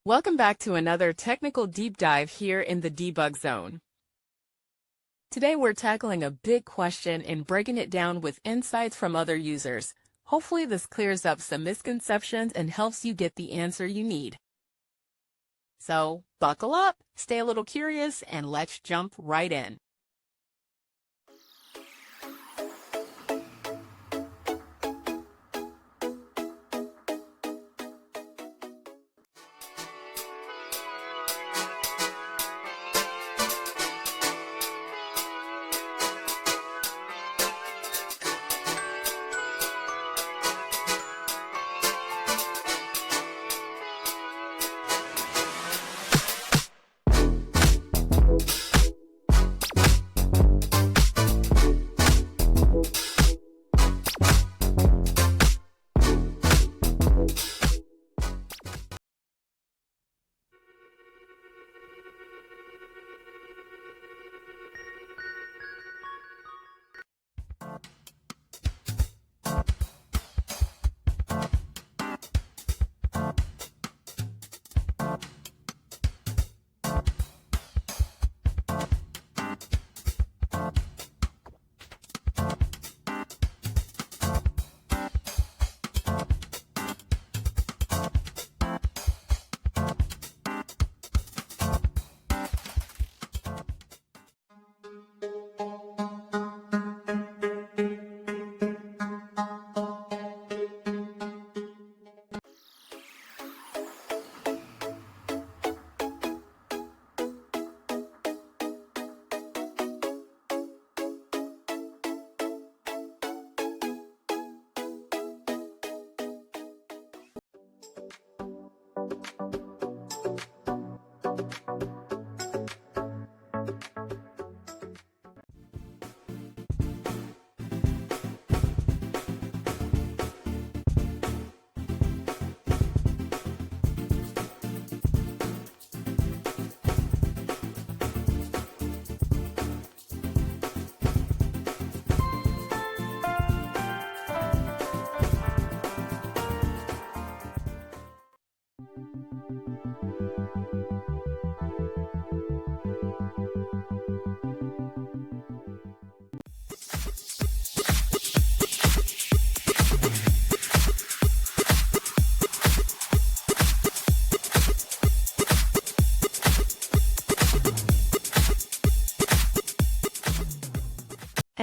Welcome back to another technical deep dive here in the Debug Zone. Today we're tackling a big question and breaking it down with insights from other users. Hopefully this clears up some misconceptions and helps you get the answer you need. So, buckle up, stay a little curious, and let's jump right in.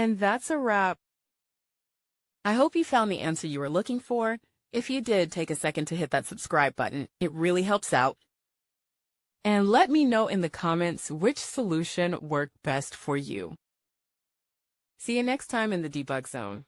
And that's a wrap. I hope you found the answer you were looking for. If you did, take a second to hit that subscribe button. It really helps out. And let me know in the comments which solution worked best for you. See you next time in the Debug Zone.